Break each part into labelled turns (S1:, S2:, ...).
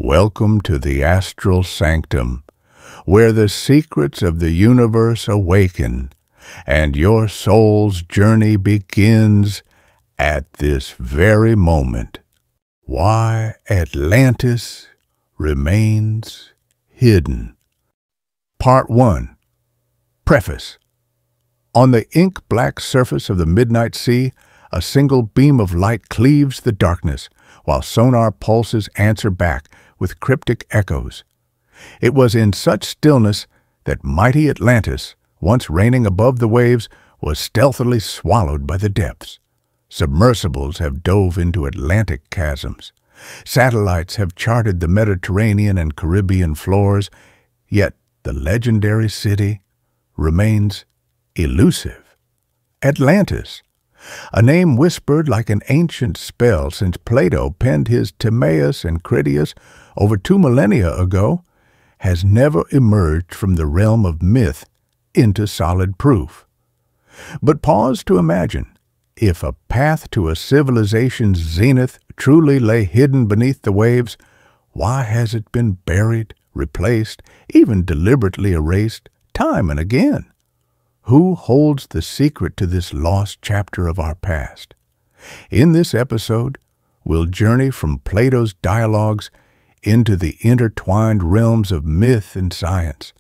S1: Welcome to the astral sanctum, where the secrets of the universe awaken, and your soul's journey begins at this very moment. Why Atlantis Remains Hidden. Part 1. Preface. On the ink-black surface of the midnight sea, a single beam of light cleaves the darkness, while sonar pulses answer back with cryptic echoes. It was in such stillness that mighty Atlantis, once reigning above the waves, was stealthily swallowed by the depths. Submersibles have dove into Atlantic chasms. Satellites have charted the Mediterranean and Caribbean floors, yet the legendary city remains elusive. Atlantis, a name whispered like an ancient spell since Plato penned his Timaeus and Critias over 2 millennia ago, has never emerged from the realm of myth into solid proof. But pause to imagine, if a path to a civilization's zenith truly lay hidden beneath the waves, why has it been buried, replaced, even deliberately erased, time and again? Who holds the secret to this lost chapter of our past? In this episode, we'll journey from Plato's dialogues into the intertwined realms of myth and science,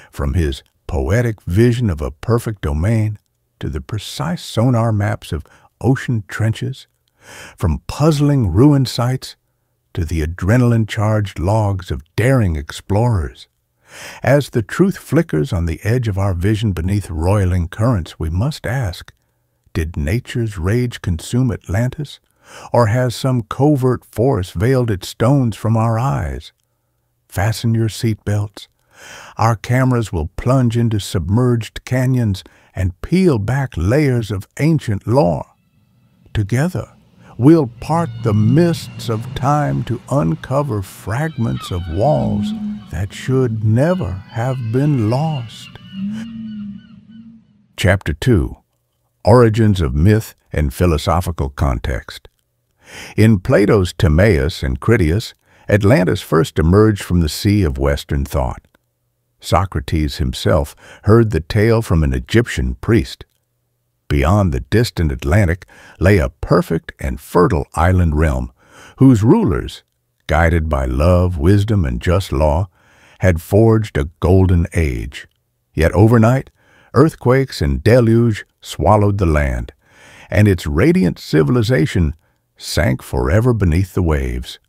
S1: from his poetic vision of a perfect domain to the precise sonar maps of ocean trenches, from puzzling ruin sites to the adrenaline-charged logs of daring explorers. As the truth flickers on the edge of our vision beneath roiling currents, we must ask, did nature's rage consume Atlantis, or has some covert force veiled its stones from our eyes? Fasten your seatbelts. Our cameras will plunge into submerged canyons and peel back layers of ancient lore. Together, we'll part the mists of time to uncover fragments of walls that should never have been lost. Chapter 2. Origins of Myth and Philosophical Context. In Plato's Timaeus and Critias, Atlantis first emerged from the sea of Western thought. Socrates himself heard the tale from an Egyptian priest. Beyond the distant Atlantic lay a perfect and fertile island realm, whose rulers, guided by love, wisdom, and just law, had forged a golden age. Yet overnight, earthquakes and deluge swallowed the land, and its radiant civilization sank forever beneath the waves.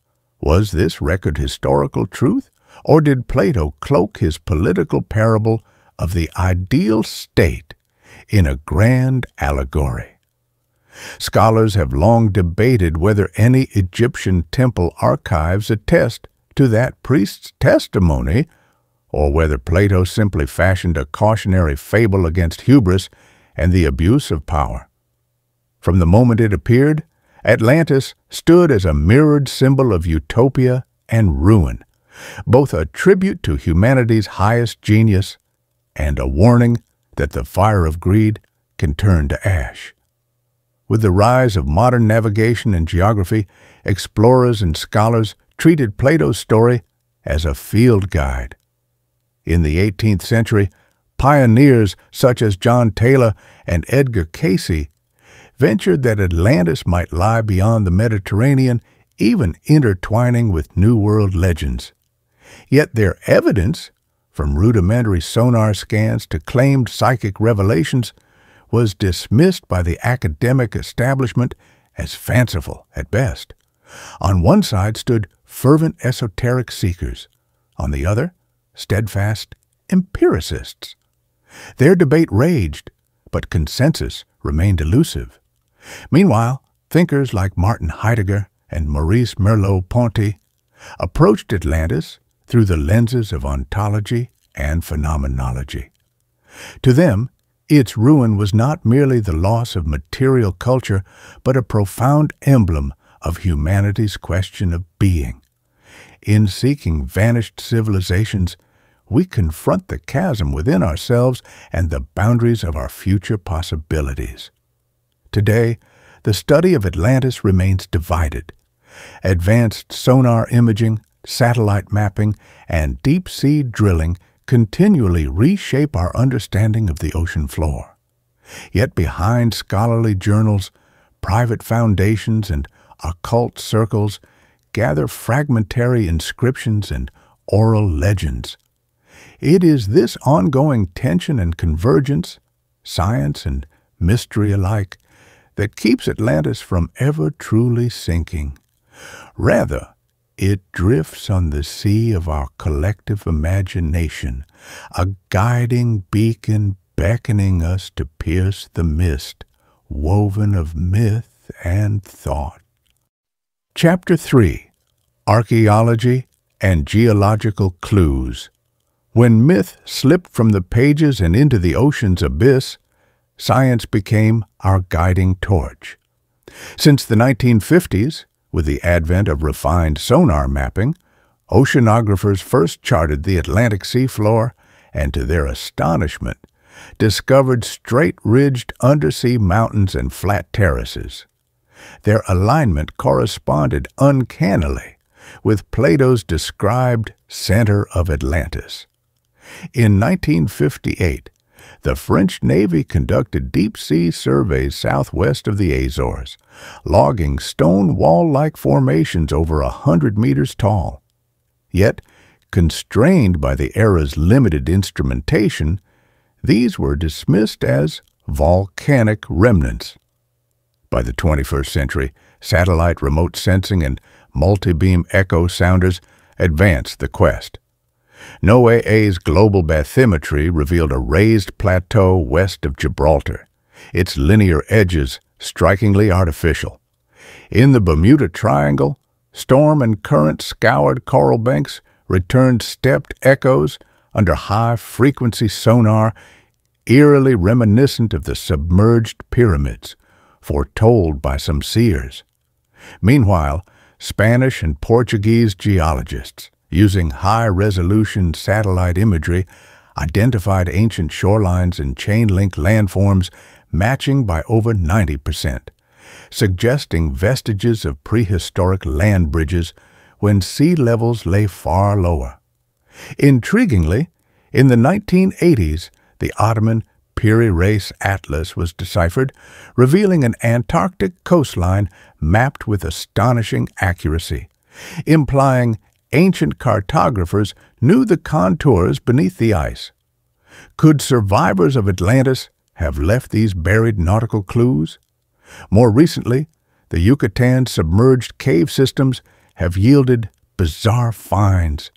S1: Was this record historical truth, or did Plato cloak his political parable of the ideal state in a grand allegory? Scholars have long debated whether any Egyptian temple archives attest to that priest's testimony, or whether Plato simply fashioned a cautionary fable against hubris and the abuse of power. From the moment it appeared, Atlantis stood as a mirrored symbol of utopia and ruin, both a tribute to humanity's highest genius and a warning that the fire of greed can turn to ash. With the rise of modern navigation and geography, explorers and scholars treated Plato's story as a field guide. In the 18th century, pioneers such as John Taylor and Edgar Cayce ventured that Atlantis might lie beyond the Mediterranean, even intertwining with New World legends. Yet their evidence, from rudimentary sonar scans to claimed psychic revelations, was dismissed by the academic establishment as fanciful at best. On one side stood fervent esoteric seekers, on the other, steadfast empiricists. Their debate raged, but consensus remained elusive. Meanwhile, thinkers like Martin Heidegger and Maurice Merleau-Ponty approached Atlantis through the lenses of ontology and phenomenology. To them, its ruin was not merely the loss of material culture, but a profound emblem of humanity's question of being. In seeking vanished civilizations, we confront the chasm within ourselves and the boundaries of our future possibilities. Today, the study of Atlantis remains divided. Advanced sonar imaging, satellite mapping, and deep-sea drilling continually reshape our understanding of the ocean floor. Yet behind scholarly journals, private foundations, and occult circles gather fragmentary inscriptions and oral legends. It is this ongoing tension and convergence, science and mystery alike, that keeps Atlantis from ever truly sinking. Rather, it drifts on the sea of our collective imagination, a guiding beacon beckoning us to pierce the mist, woven of myth and thought. Chapter 3. Archaeology and Geological Clues. When myth slipped from the pages and into the ocean's abyss, science became our guiding torch. Since the 1950s, with the advent of refined sonar mapping, oceanographers first charted the Atlantic seafloor and, to their astonishment, discovered straight-ridged undersea mountains and flat terraces. Their alignment corresponded uncannily with Plato's described center of Atlantis. In 1958, the French Navy conducted deep-sea surveys southwest of the Azores, logging stone wall-like formations over 100 meters tall. Yet, constrained by the era's limited instrumentation, these were dismissed as volcanic remnants. By the 21st century, satellite remote sensing and multi-beam echo sounders advanced the quest. NOAA's global bathymetry revealed a raised plateau west of Gibraltar, its linear edges strikingly artificial. In the Bermuda Triangle, storm and current-scoured coral banks returned stepped echoes under high-frequency sonar, eerily reminiscent of the submerged pyramids, foretold by some seers. Meanwhile, Spanish and Portuguese geologists, using high-resolution satellite imagery, identified ancient shorelines and chain-link landforms matching by over 90%, suggesting vestiges of prehistoric land bridges when sea levels lay far lower. Intriguingly, in the 1980s, the Ottoman Piri Reis Atlas was deciphered, revealing an Antarctic coastline mapped with astonishing accuracy, implying ancient cartographers knew the contours beneath the ice. Could survivors of Atlantis have left these buried nautical clues? More recently, the Yucatan submerged cave systems have yielded bizarre finds,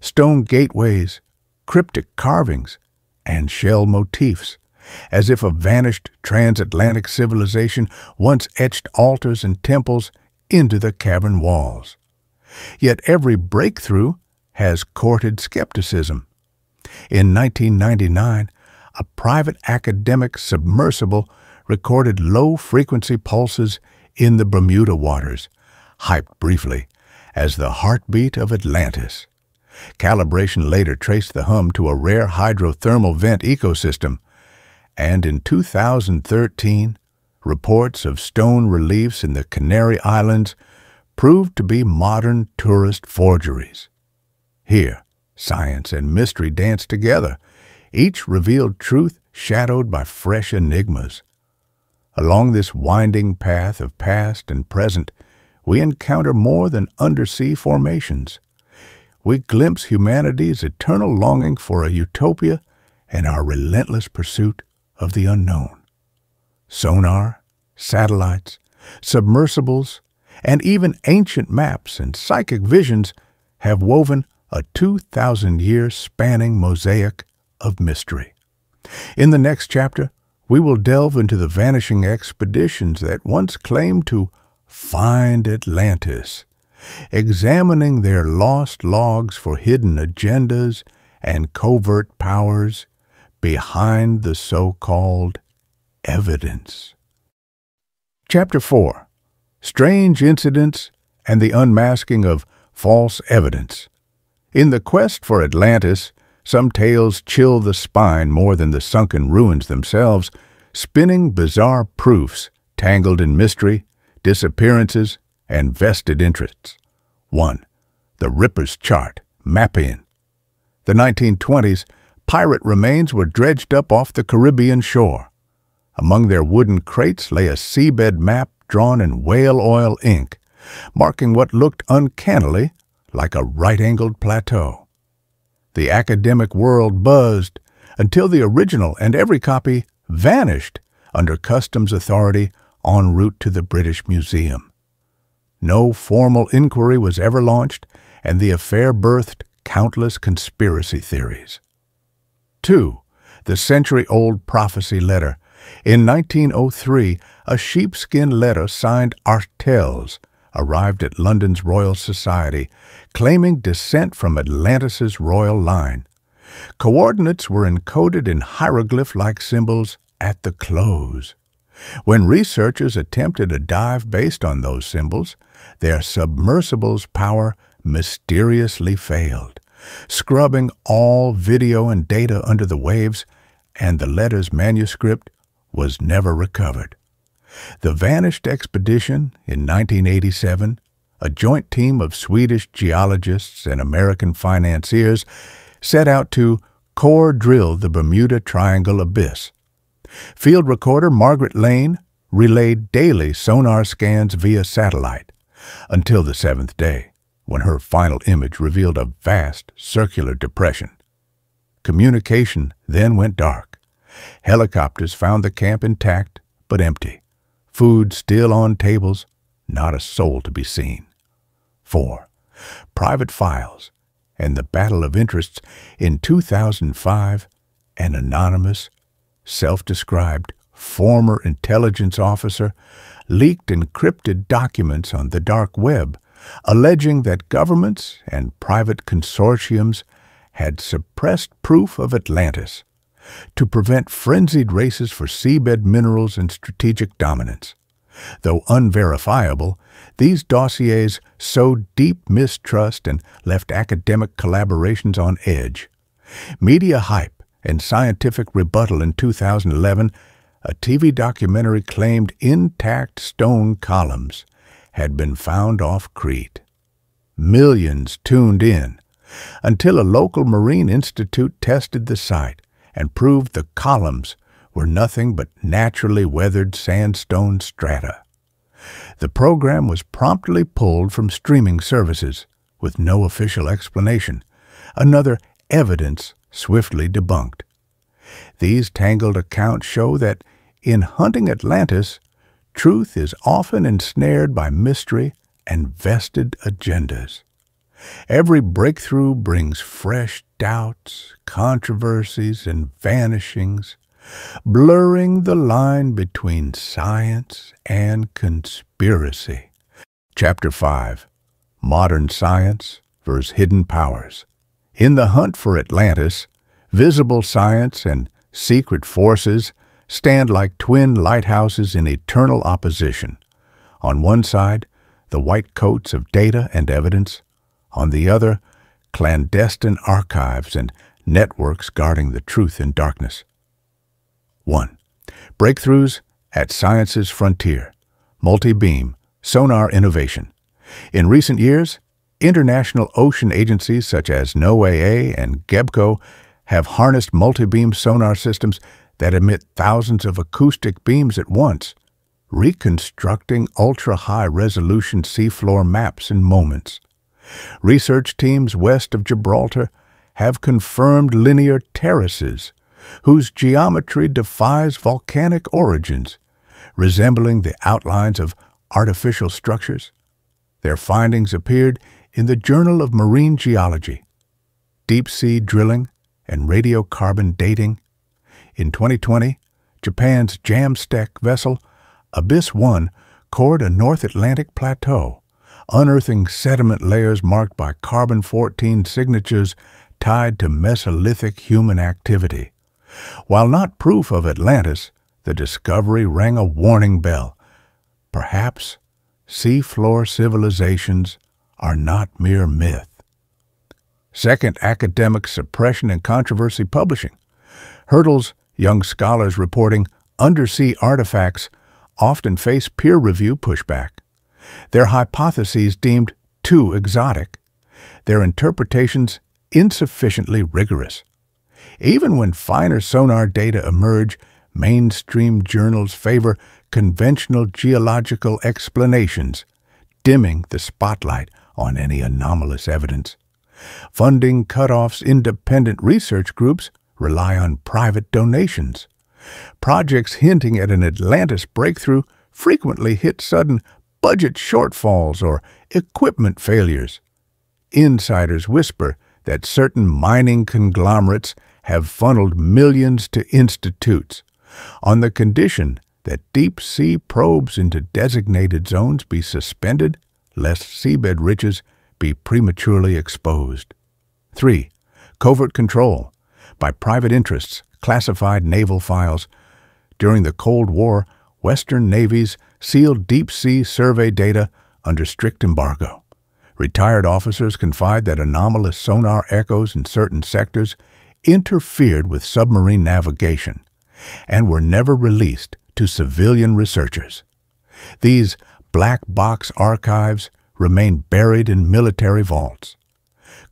S1: stone gateways, cryptic carvings, and shell motifs, as if a vanished transatlantic civilization once etched altars and temples into the cavern walls. Yet every breakthrough has courted skepticism. In 1999, a private academic submersible recorded low-frequency pulses in the Bermuda waters, hyped briefly as the heartbeat of Atlantis. Calibration later traced the hum to a rare hydrothermal vent ecosystem, and in 2013, reports of stone reliefs in the Canary Islands proved to be modern tourist forgeries. Here, science and mystery dance together, each revealed truth shadowed by fresh enigmas. Along this winding path of past and present, we encounter more than undersea formations. We glimpse humanity's eternal longing for a utopia and our relentless pursuit of the unknown. Sonar, satellites, submersibles, and even ancient maps and psychic visions have woven a 2,000-year spanning mosaic of mystery. In the next chapter, we will delve into the vanishing expeditions that once claimed to find Atlantis, examining their lost logs for hidden agendas and covert powers behind the so-called evidence. Chapter 4. Strange Incidents and the Unmasking of False Evidence. In the quest for Atlantis, some tales chill the spine more than the sunken ruins themselves, spinning bizarre proofs tangled in mystery, disappearances, and vested interests. 1. the Ripper's Chart, map-in. The 1920s, pirate remains were dredged up off the Caribbean shore. Among their wooden crates lay a seabed map drawn in whale oil ink, marking what looked uncannily like a right-angled plateau. The academic world buzzed until the original and every copy vanished under customs authority en route to the British Museum. No formal inquiry was ever launched, and the affair birthed countless conspiracy theories. 2. The century-old prophecy letter. In 1903, a sheepskin letter signed Artels arrived at London's Royal Society, claiming descent from Atlantis's royal line. Coordinates were encoded in hieroglyph-like symbols at the close. When researchers attempted a dive based on those symbols, their submersible's power mysteriously failed, scrubbing all video and data under the waves, and the letter's manuscript was never recovered. The vanished expedition in 1987, a joint team of Swedish geologists and American financiers, set out to core drill the Bermuda Triangle abyss. Field recorder Margaret Lane relayed daily sonar scans via satellite until the 7th day, when her final image revealed a vast circular depression. Communication then went dark. Helicopters found the camp intact but empty. Food still on tables, not a soul to be seen. 4. Private files and the battle of interests. In 2005, an anonymous, self-described former intelligence officer leaked encrypted documents on the dark web, alleging that governments and private consortiums had suppressed proof of Atlantis to prevent frenzied races for seabed minerals and strategic dominance. Though unverifiable, these dossiers sowed deep mistrust and left academic collaborations on edge. Media hype and scientific rebuttal. In 2011, a TV documentary claimed intact stone columns had been found off Crete. Millions tuned in until a local marine institute tested the site and proved the columns were nothing but naturally weathered sandstone strata. The program was promptly pulled from streaming services with no official explanation, another evidence swiftly debunked. These tangled accounts show that in hunting Atlantis, truth is often ensnared by mystery and vested agendas. Every breakthrough brings fresh doubts, controversies, and vanishings, blurring the line between science and conspiracy. Chapter 5. Modern Science vs. Hidden Powers. In the hunt for Atlantis, visible science and secret forces stand like twin lighthouses in eternal opposition. On one side, the white coats of data and evidence. On the other, clandestine archives and networks guarding the truth in darkness. 1. Breakthroughs at science's frontier. Multi-beam, sonar innovation. In recent years, international ocean agencies such as NOAA and GEBCO have harnessed multi-beam sonar systems that emit thousands of acoustic beams at once, reconstructing ultra-high-resolution seafloor maps in moments. Research teams west of Gibraltar have confirmed linear terraces whose geometry defies volcanic origins, resembling the outlines of artificial structures. Their findings appeared in the Journal of Marine Geology. Deep-sea drilling and radiocarbon dating. In 2020, Japan's JAMSTEC vessel, Abyss 1, cored a North Atlantic plateau, unearthing sediment layers marked by carbon-14 signatures tied to Mesolithic human activity. While not proof of Atlantis, the discovery rang a warning bell. Perhaps seafloor civilizations are not mere myth. Second, academic suppression and controversy publishing. Hurdle's young scholars reporting undersea artifacts often face peer review pushback. Their hypotheses deemed too exotic. their interpretations insufficiently rigorous. Even when finer sonar data emerge, mainstream journals favor conventional geological explanations, dimming the spotlight on any anomalous evidence. Funding cutoffs independent research groups rely on private donations. Projects hinting at an Atlantis breakthrough frequently hit sudden budget shortfalls or equipment failures. Insiders whisper that certain mining conglomerates have funneled millions to institutes, on the condition that deep-sea probes into designated zones be suspended, lest seabed riches be prematurely exposed. 3. Covert control by private interests, classified naval files. During the Cold War, Western navies sealed deep-sea survey data under strict embargo. Retired officers confide that anomalous sonar echoes in certain sectors interfered with submarine navigation and were never released to civilian researchers. These black box archives remain buried in military vaults.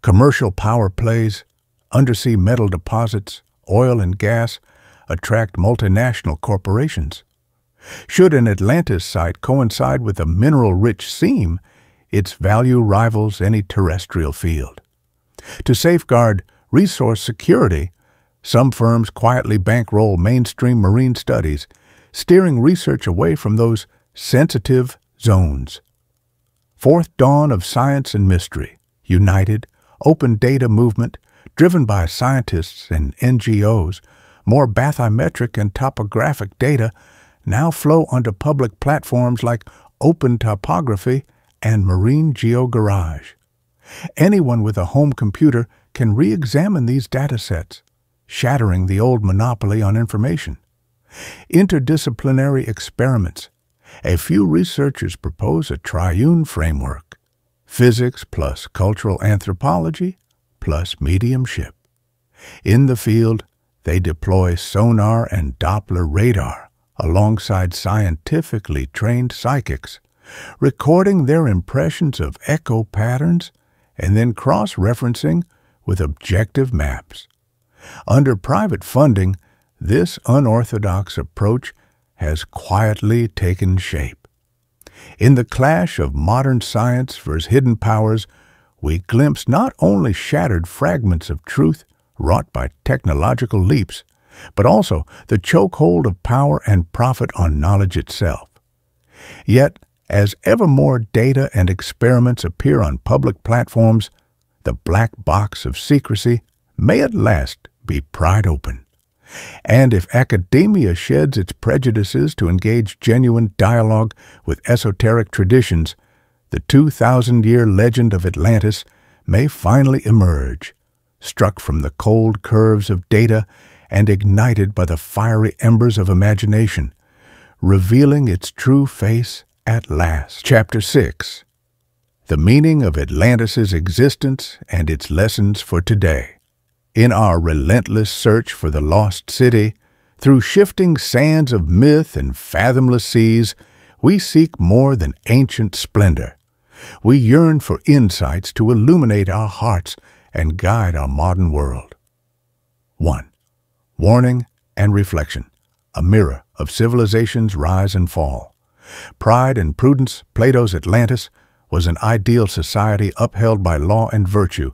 S1: Commercial power plays, undersea metal deposits, oil and gas attract multinational corporations. Should an Atlantis site coincide with a mineral-rich seam, its value rivals any terrestrial field. To safeguard resource security, some firms quietly bankroll mainstream marine studies, steering research away from those sensitive zones. Fourth dawn of science and mystery, united, open data movement, driven by scientists and NGOs, more bathymetric and topographic data now flow onto public platforms like Open Topography and Marine GeoGarage. Anyone with a home computer can re-examine these datasets, shattering the old monopoly on information. Interdisciplinary experiments. A few researchers propose a triune framework: physics plus cultural anthropology plus mediumship. In the field, they deploy sonar and Doppler radar alongside scientifically trained psychics, recording their impressions of echo patterns and then cross-referencing with objective maps. Under private funding, this unorthodox approach has quietly taken shape. In the clash of modern science versus hidden powers, we glimpse not only shattered fragments of truth wrought by technological leaps, but also the chokehold of power and profit on knowledge itself. Yet, as ever more data and experiments appear on public platforms, the black box of secrecy may at last be pried open. And if academia sheds its prejudices to engage genuine dialogue with esoteric traditions, the 2,000-year legend of Atlantis may finally emerge, struck from the cold curves of data and ignited by the fiery embers of imagination, revealing its true face at last. Chapter 6. The meaning of Atlantis's existence and its lessons for today. In our relentless search for the lost city, through shifting sands of myth and fathomless seas, we seek more than ancient splendor. We yearn for insights to illuminate our hearts and guide our modern world. 1. Warning and reflection, a mirror of civilization's rise and fall. Pride and prudence, Plato's Atlantis, was an ideal society upheld by law and virtue,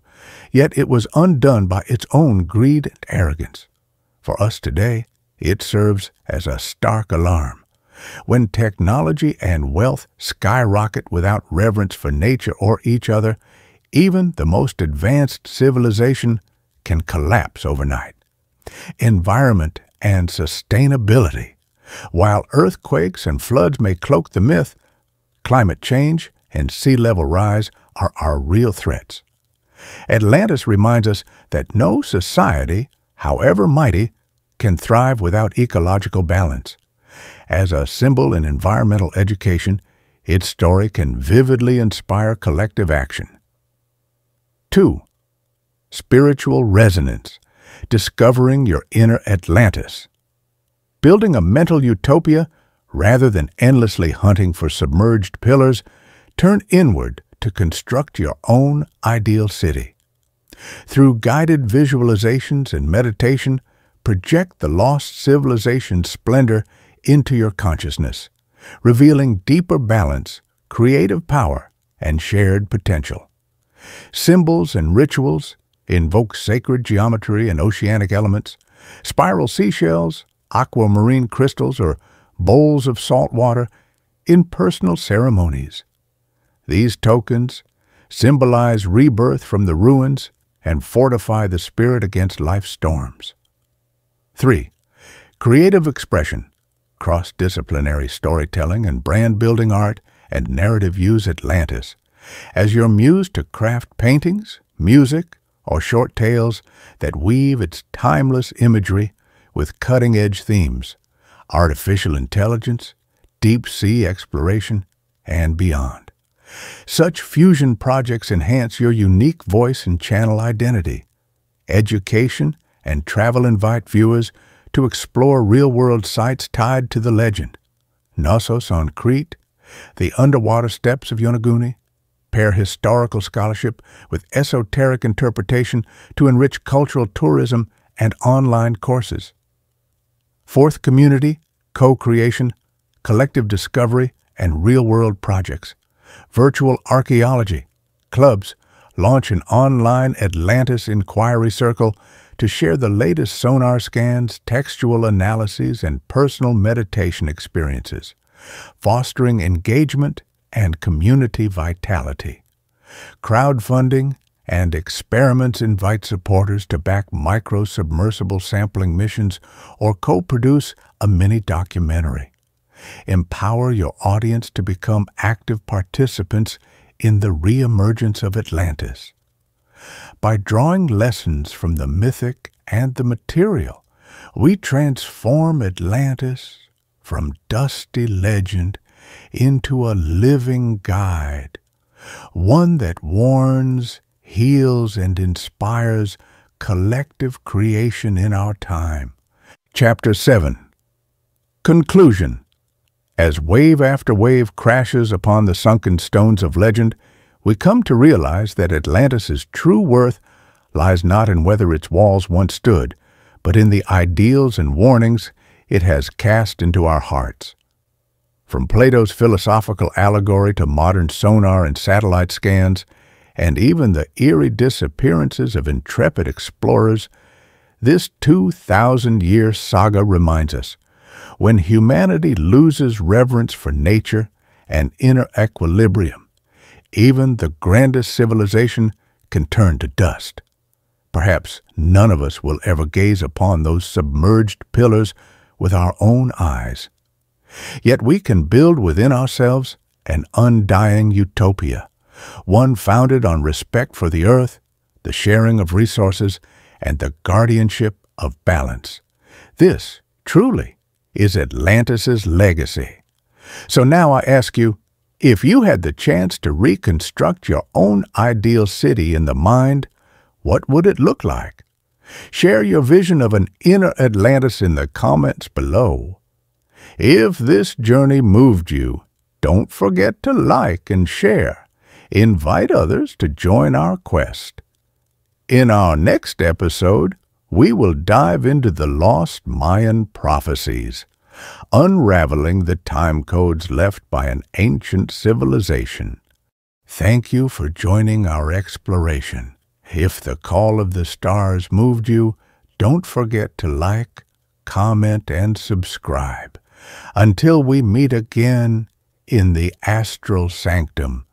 S1: yet it was undone by its own greed and arrogance. For us today, it serves as a stark alarm. When technology and wealth skyrocket without reverence for nature or each other, even the most advanced civilization can collapse overnight. Environment and sustainability. While earthquakes and floods may cloak the myth, climate change and sea level rise are our real threats. Atlantis reminds us that no society, however mighty, can thrive without ecological balance. As a symbol in environmental education, its story can vividly inspire collective action. 2. Spiritual resonance, discovering your inner Atlantis. Building a mental utopia rather than endlessly hunting for submerged pillars, turn inward to to construct your own ideal city. Through guided visualizations and meditation, project the lost civilization's splendor into your consciousness, revealing deeper balance, creative power, and shared potential. Symbols and rituals invoke sacred geometry and oceanic elements, spiral seashells, aquamarine crystals, or bowls of salt water in personal ceremonies. These tokens symbolize rebirth from the ruins and fortify the spirit against life's storms. 3. Creative expression. Cross-disciplinary storytelling and brand-building art and narrative use Atlantis as your muse to craft paintings, music, or short tales that weave its timeless imagery with cutting-edge themes, artificial intelligence, deep-sea exploration, and beyond. Such fusion projects enhance your unique voice and channel identity. Education and travel invite viewers to explore real-world sites tied to the legend. Knossos on Crete, the underwater steppes of Yonaguni, pair historical scholarship with esoteric interpretation to enrich cultural tourism and online courses. 4th, community, co-creation, collective discovery, and real-world projects. Virtual archaeology clubs launch an online Atlantis inquiry circle to share the latest sonar scans, textual analyses, and personal meditation experiences, fostering engagement and community vitality. Crowdfunding and experiments invite supporters to back micro-submersible sampling missions or co-produce a mini-documentary. Empower your audience to become active participants in the re-emergence of Atlantis. By drawing lessons from the mythic and the material, we transform Atlantis from dusty legend into a living guide, one that warns, heals, and inspires collective creation in our time. Chapter 7. Conclusion. As wave after wave crashes upon the sunken stones of legend, we come to realize that Atlantis's true worth lies not in whether its walls once stood, but in the ideals and warnings it has cast into our hearts. From Plato's philosophical allegory to modern sonar and satellite scans, and even the eerie disappearances of intrepid explorers, this 2,000-year saga reminds us, when humanity loses reverence for nature and inner equilibrium, even the grandest civilization can turn to dust. Perhaps none of us will ever gaze upon those submerged pillars with our own eyes. Yet we can build within ourselves an undying utopia, one founded on respect for the earth, the sharing of resources, and the guardianship of balance. This, truly, is Atlantis's legacy. So now I ask you, if you had the chance to reconstruct your own ideal city in the mind, what would it look like? Share your vision of an inner Atlantis in the comments below. If this journey moved you, don't forget to like and share. Invite others to join our quest. In our next episode, we will dive into the lost Mayan prophecies, unraveling the time codes left by an ancient civilization. Thank you for joining our exploration. If the call of the stars moved you, don't forget to like, comment, and subscribe. Until we meet again in the astral sanctum,